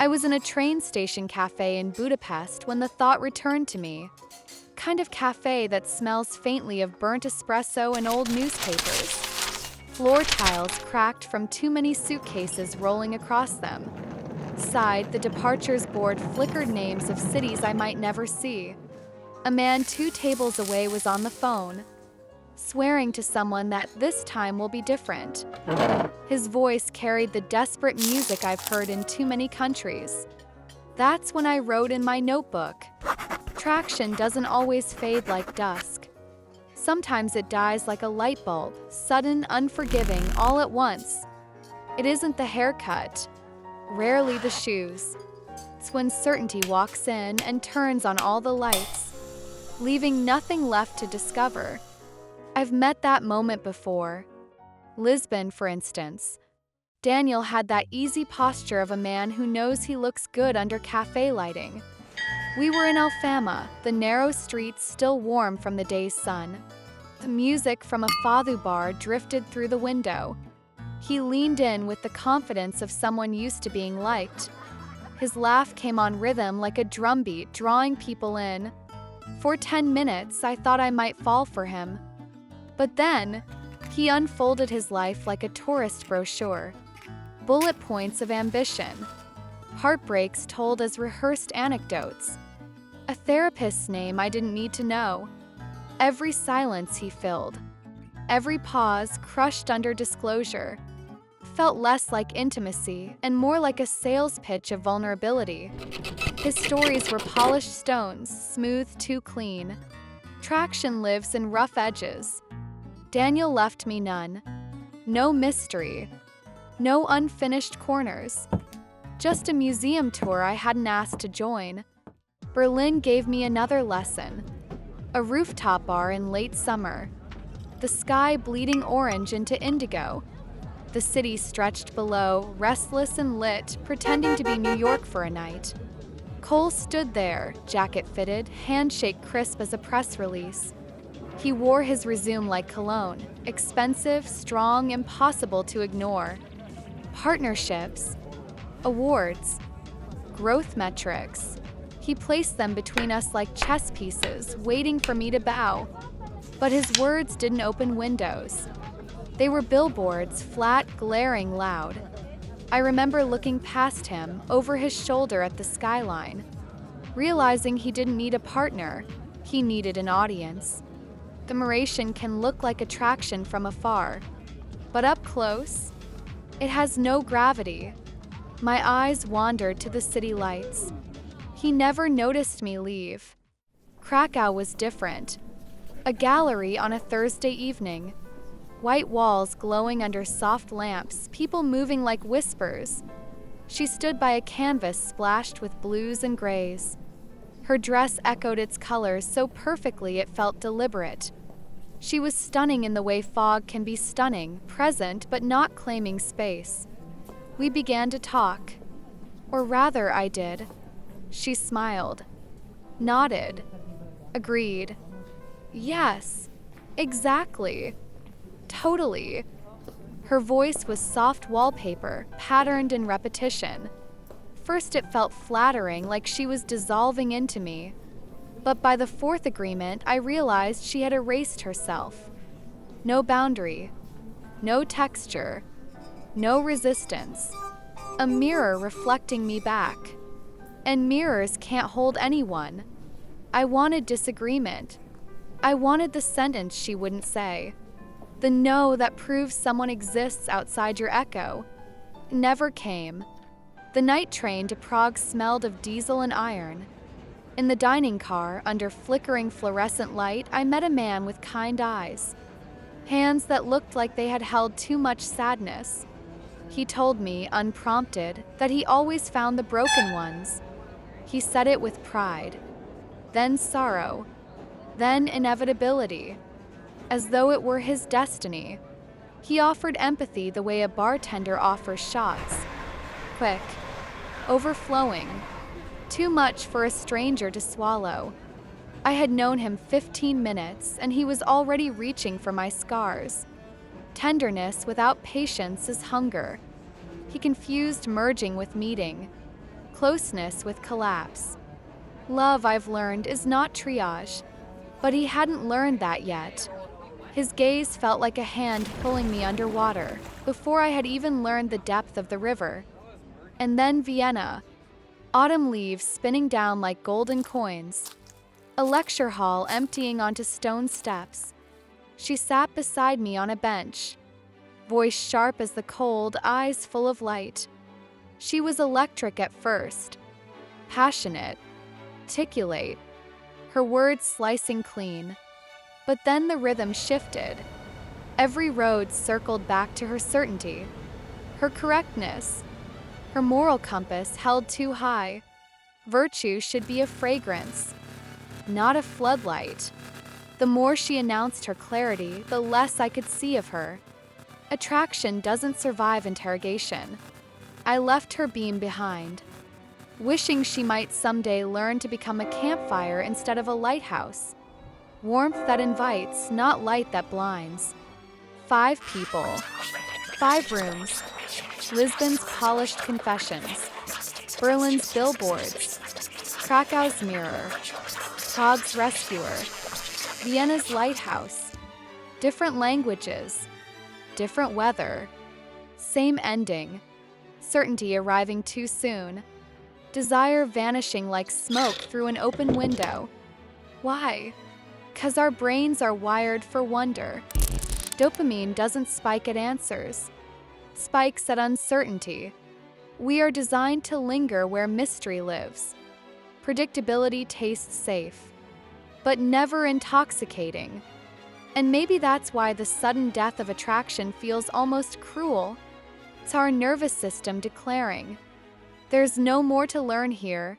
I was in a train station cafe in Budapest when the thought returned to me. Kind of cafe that smells faintly of burnt espresso and old newspapers. Floor tiles cracked from too many suitcases rolling across them. Side, the departures board flickered names of cities I might never see. A man 2 tables away was on the phone, swearing to someone that this time will be different. His voice carried the desperate music I've heard in too many countries. That's when I wrote in my notebook. Traction doesn't always fade like dusk. Sometimes it dies like a light bulb, sudden, unforgiving, all at once. It isn't the haircut, rarely the shoes. It's when certainty walks in and turns on all the lights, leaving nothing left to discover. I've met that moment before. Lisbon, for instance. Daniel had that easy posture of a man who knows he looks good under cafe lighting. We were in Alfama, the narrow streets still warm from the day's sun. The music from a fado bar drifted through the window. He leaned in with the confidence of someone used to being liked. His laugh came on rhythm like a drumbeat, drawing people in. For 10 minutes, I thought I might fall for him. But then, he unfolded his life like a tourist brochure. Bullet points of ambition. Heartbreaks told as rehearsed anecdotes. A therapist's name I didn't need to know. Every silence he filled. Every pause crushed under disclosure. Felt less like intimacy and more like a sales pitch of vulnerability. His stories were polished stones, smooth too clean. Traction lives in rough edges. Daniel left me none. No mystery. No unfinished corners. Just a museum tour I hadn't asked to join. Berlin gave me another lesson. A rooftop bar in late summer. The sky bleeding orange into indigo. The city stretched below, restless and lit, pretending to be New York for a night. Cole stood there, jacket fitted, handshake crisp as a press release. He wore his resume like cologne, expensive, strong, impossible to ignore. Partnerships, awards, growth metrics. He placed them between us like chess pieces, waiting for me to bow. But his words didn't open windows. They were billboards, flat, glaring, loud. I remember looking past him, over his shoulder at the skyline, realizing he didn't need a partner, he needed an audience. Admiration can look like attraction from afar, but up close, it has no gravity. My eyes wandered to the city lights. He never noticed me leave. Krakow was different. A gallery on a Thursday evening. White walls glowing under soft lamps, people moving like whispers. She stood by a canvas splashed with blues and grays. Her dress echoed its colors so perfectly it felt deliberate. She was stunning in the way fog can be stunning, present but not claiming space. We began to talk. Or rather, I did. She smiled, nodded, agreed. Yes, exactly. Totally. Her voice was soft wallpaper, patterned in repetition. First it felt flattering, like she was dissolving into me. But by the 4th agreement, I realized she had erased herself. No boundary, no texture, no resistance. A mirror reflecting me back. And mirrors can't hold anyone. I wanted disagreement. I wanted the sentence she wouldn't say. The no that proves someone exists outside your echo. Never came. The night train to Prague smelled of diesel and iron. In the dining car, under flickering fluorescent light, I met a man with kind eyes. Hands that looked like they had held too much sadness. He told me, unprompted, that he always found the broken ones. He said it with pride. Then sorrow. Then inevitability. As though it were his destiny. He offered empathy the way a bartender offers shots. Quick. Overflowing. Too much for a stranger to swallow. I had known him 15 minutes, and he was already reaching for my scars. Tenderness without patience is hunger. He confused merging with meeting. closeness with collapse. Love, I've learned, is not triage. But he hadn't learned that yet. His gaze felt like a hand pulling me underwater, before I had even learned the depth of the river. And then Vienna. Autumn leaves spinning down like golden coins. A lecture hall emptying onto stone steps. She sat beside me on a bench. Voice sharp as the cold, eyes full of light. She was electric at first. Passionate. Articulate. Her words slicing clean. But then the rhythm shifted. Every road circled back to her certainty. Her correctness. Her moral compass held too high. Virtue should be a fragrance, not a floodlight. The more she announced her clarity, the less I could see of her. Attraction doesn't survive interrogation. I left her beam behind, wishing she might someday learn to become a campfire instead of a lighthouse. Warmth that invites, not light that blinds. 5 people, 5 rooms. Lisbon's polished confessions, Berlin's billboards, Krakow's mirror, Prague's rescuer, Vienna's lighthouse. Different languages, different weather, same ending, certainty arriving too soon, desire vanishing like smoke through an open window. Why? 'Cause our brains are wired for wonder. Dopamine doesn't spike at answers. Spikes at uncertainty. We are designed to linger where mystery lives. Predictability tastes safe, but never intoxicating. And maybe that's why the sudden death of attraction feels almost cruel. It's our nervous system declaring, there's no more to learn here.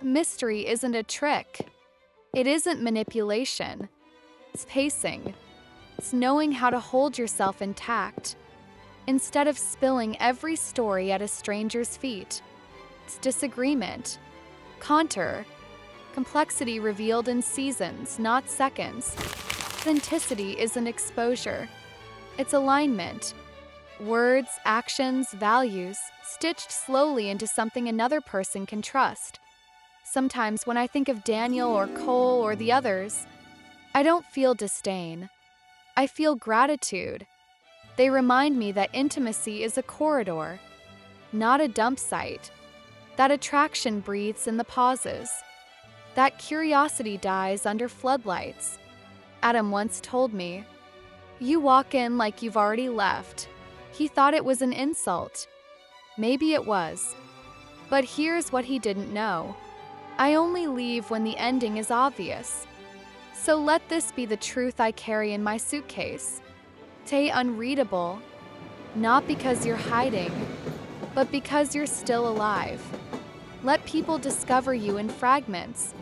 Mystery isn't a trick. It isn't manipulation. It's pacing. It's knowing how to hold yourself intact, instead of spilling every story at a stranger's feet. It's disagreement, contour, complexity revealed in seasons, not seconds. Authenticity isn't exposure, it's alignment. Words, actions, values, stitched slowly into something another person can trust. Sometimes when I think of Daniel or Cole or the others, I don't feel disdain. I feel gratitude. They remind me that intimacy is a corridor, not a dump site. That attraction breathes in the pauses. That curiosity dies under floodlights. Adam once told me, "You walk in like you've already left." He thought it was an insult. Maybe it was. But here's what he didn't know. I only leave when the ending is obvious. So let this be the truth I carry in my suitcase. Stay unreadable, not because you're hiding, but because you're still alive. Let people discover you in fragments,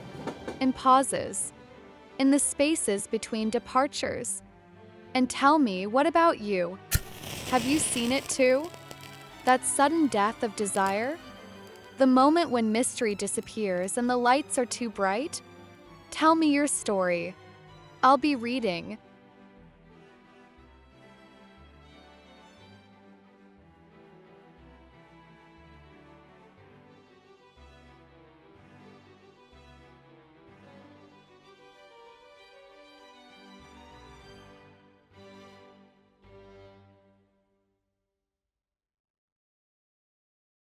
in pauses, in the spaces between departures. And tell me, what about you? Have you seen it too? That sudden death of desire? The moment when mystery disappears and the lights are too bright? Tell me your story. I'll be reading.